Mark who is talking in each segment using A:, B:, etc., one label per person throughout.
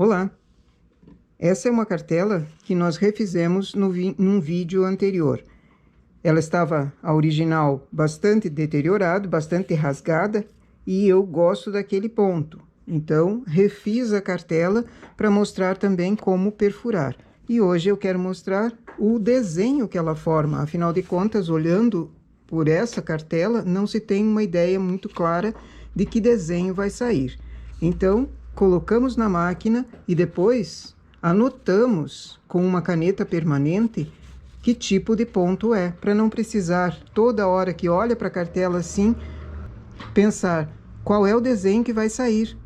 A: Olá! Essa é uma cartela que nós refizemos num vídeo anterior. Ela estava, a original, bastante deteriorada, bastante rasgada, e eu gosto daquele ponto. Então, refiz a cartela para mostrar também como perfurar. E hoje eu quero mostrar o desenho que ela forma. Afinal de contas, olhando por essa cartela, não se tem uma ideia muito clara de que desenho vai sair. Então, colocamos na máquina e depois anotamos com uma caneta permanente que tipo de ponto é, para não precisar toda hora que olha para a cartela assim, pensar qual é o desenho que vai sair.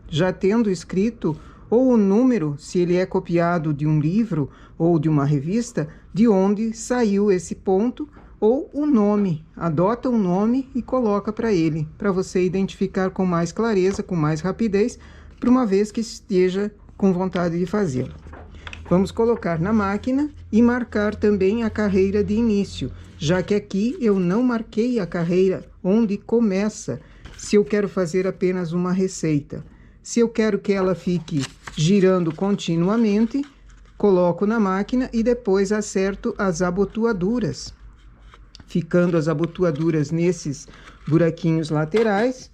A: Já tendo escrito ou o número, se ele é copiado de um livro ou de uma revista, de onde saiu esse ponto, ou o nome, adota um nome e coloca para ele, para você identificar com mais clareza, com mais rapidez, para uma vez que esteja com vontade de fazê-lo. Vamos colocar na máquina e marcar também a carreira de início, já que aqui eu não marquei a carreira onde começa, se eu quero fazer apenas uma receita. Se eu quero que ela fique girando continuamente, coloco na máquina e depois acerto as abotoaduras, ficando as abotoaduras nesses buraquinhos laterais,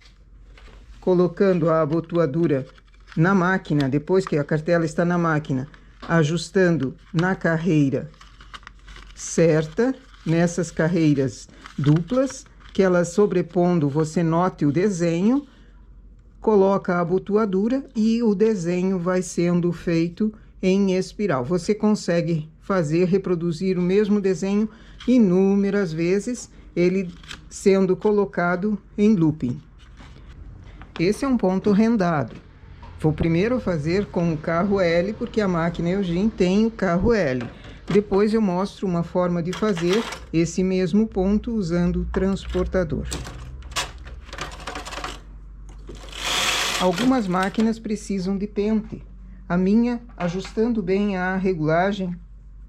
A: colocando a abotoadura na máquina, depois que a cartela está na máquina, ajustando na carreira certa, nessas carreiras duplas, que elas sobrepondo, você note o desenho, coloca a abotoadura e o desenho vai sendo feito em espiral. Você consegue fazer, reproduzir o mesmo desenho inúmeras vezes, ele sendo colocado em looping. Esse é um ponto rendado. Vou primeiro fazer com o carro L, porque a máquina Eugene tem o carro L. Depois eu mostro uma forma de fazer esse mesmo ponto usando o transportador. Algumas máquinas precisam de pente. A minha, ajustando bem a regulagem,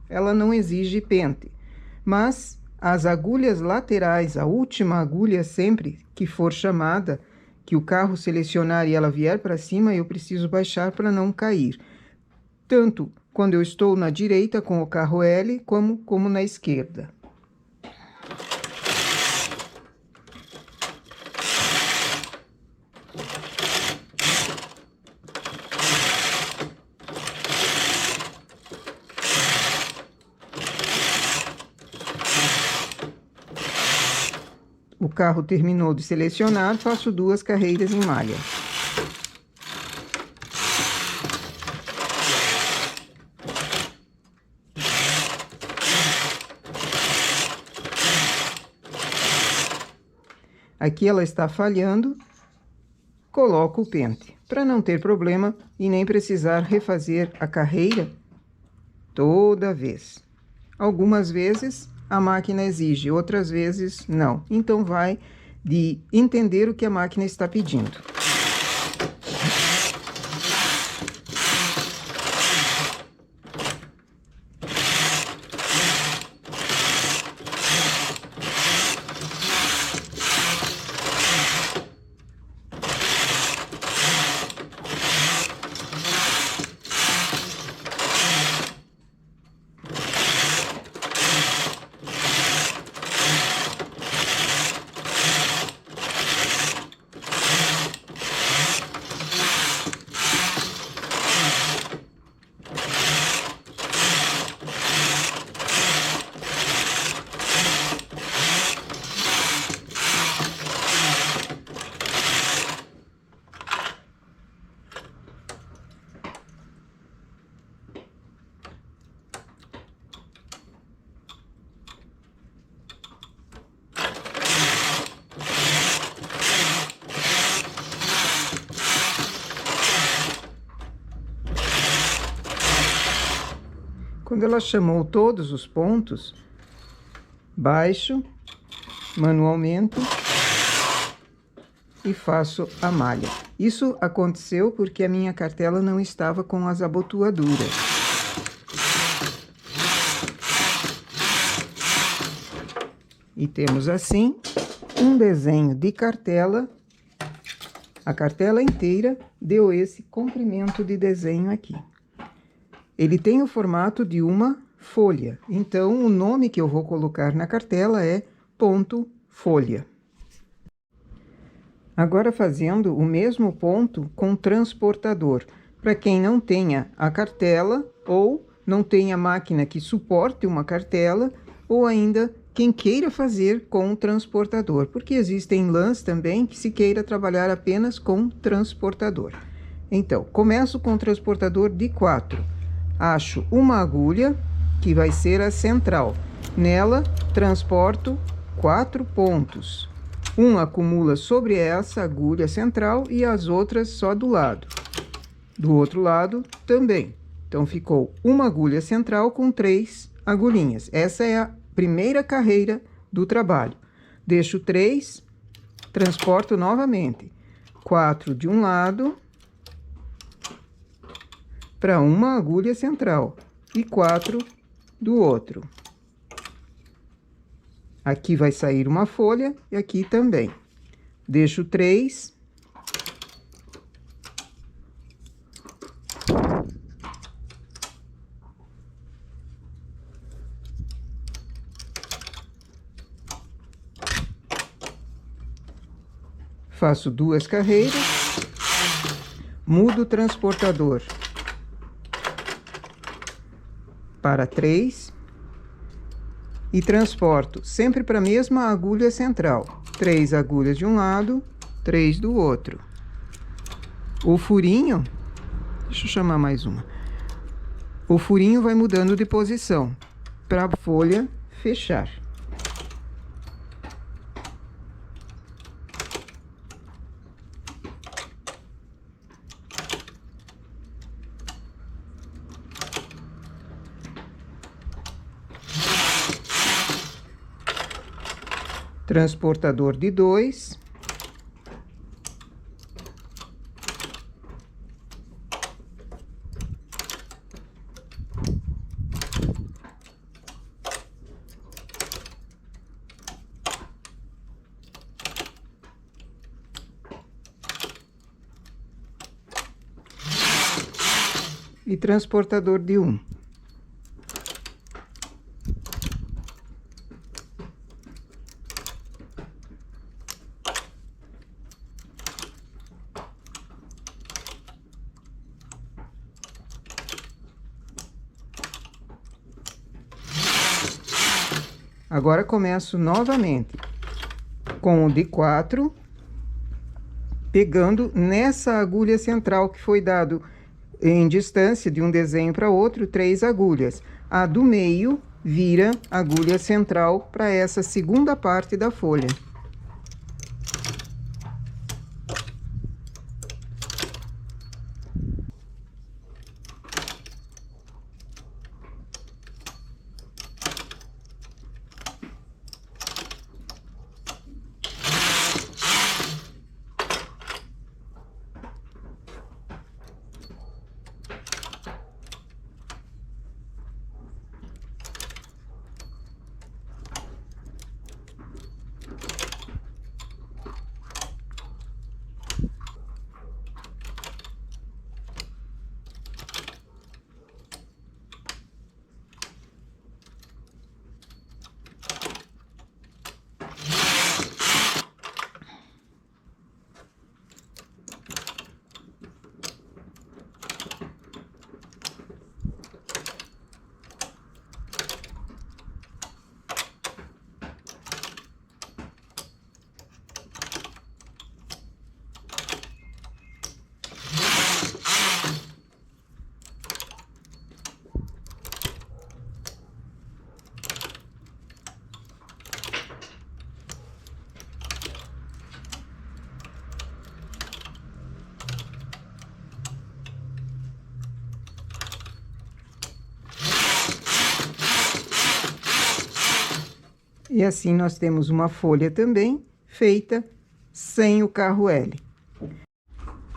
A: ela não exige pente. Mas as agulhas laterais, a última agulha sempre que for chamada, que o carro selecionar e ela vier para cima, eu preciso baixar para não cair. Tanto quando eu estou na direita com o carro L, como na esquerda. O carro terminou de selecionar, faço 2 carreiras em malha. Aqui ela está falhando, coloco o pente, para não ter problema e nem precisar refazer a carreira toda vez. Algumas vezes a máquina exige, outras vezes não. Então vai de entender o que a máquina está pedindo. Quando ela chamou todos os pontos, baixo manualmente e faço a malha. Isso aconteceu porque a minha cartela não estava com as abotoaduras. E temos assim um desenho de cartela A cartela inteira deu esse comprimento de desenho aqui. Ele tem o formato de uma folha, então o nome que eu vou colocar na cartela é ponto folha. Agora fazendo o mesmo ponto com transportador, para quem não tenha a cartela ou não tenha máquina que suporte uma cartela, ou ainda quem queira fazer com o transportador, porque existem lãs também que se queira trabalhar apenas com transportador. Então, começo com o transportador de 4. Acho uma agulha, que vai ser a central. Nela, transporto 4 pontos. Um acumula sobre essa agulha central e as outras só do lado. Do outro lado, também. Então, ficou uma agulha central com 3 agulhinhas. Essa é a primeira carreira do trabalho. Deixo 3, transporto novamente. 4 de um lado, para uma agulha central, e 4 do outro. Aqui vai sair uma folha, e aqui também. Deixo 3. Faço 2 carreiras, mudo o transportador para 3 e transporto sempre para a mesma agulha central. 3 agulhas de um lado, 3 do outro. O furinho, deixa eu chamar mais uma. O furinho vai mudando de posição para a folha fechar. Transportador de 2. E transportador de 1. Agora começo novamente com o de 4, pegando nessa agulha central que foi dado em distância de um desenho para outro, 3 agulhas. A do meio vira agulha central para essa segunda parte da folha. E assim nós temos uma folha também feita sem o carro L.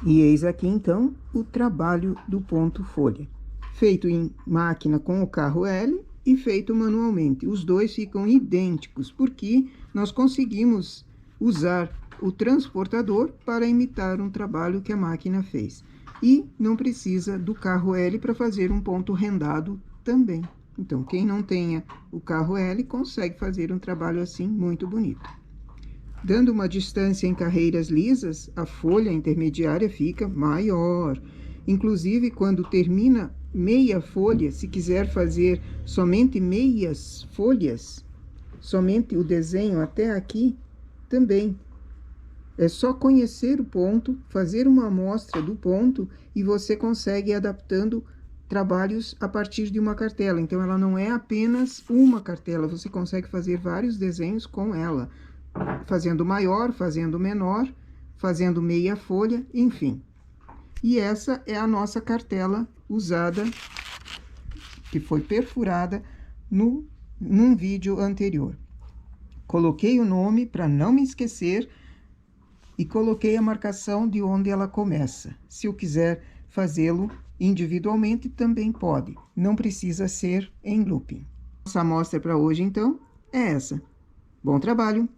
A: E eis aqui então o trabalho do ponto folha, feito em máquina com o carro L e feito manualmente. Os dois ficam idênticos, porque nós conseguimos usar o transportador para imitar um trabalho que a máquina fez. E não precisa do carro L para fazer um ponto rendado também. Então, quem não tenha o carro L consegue fazer um trabalho assim muito bonito. Dando uma distância em carreiras lisas, a folha intermediária fica maior. Inclusive, quando termina meia folha, se quiser fazer somente meias folhas, somente o desenho até aqui, também. É só conhecer o ponto, fazer uma amostra do ponto e você consegue ir adaptando trabalhos a partir de uma cartela. Então, ela não é apenas uma cartela, você consegue fazer vários desenhos com ela, fazendo maior, fazendo menor, fazendo meia folha, enfim. E essa é a nossa cartela usada, que foi perfurada num vídeo anterior. Coloquei o nome para não me esquecer e coloquei a marcação de onde ela começa. Se eu quiser fazê-lo individualmente, também pode. Não precisa ser em looping. Nossa amostra para hoje, então, é essa. Bom trabalho!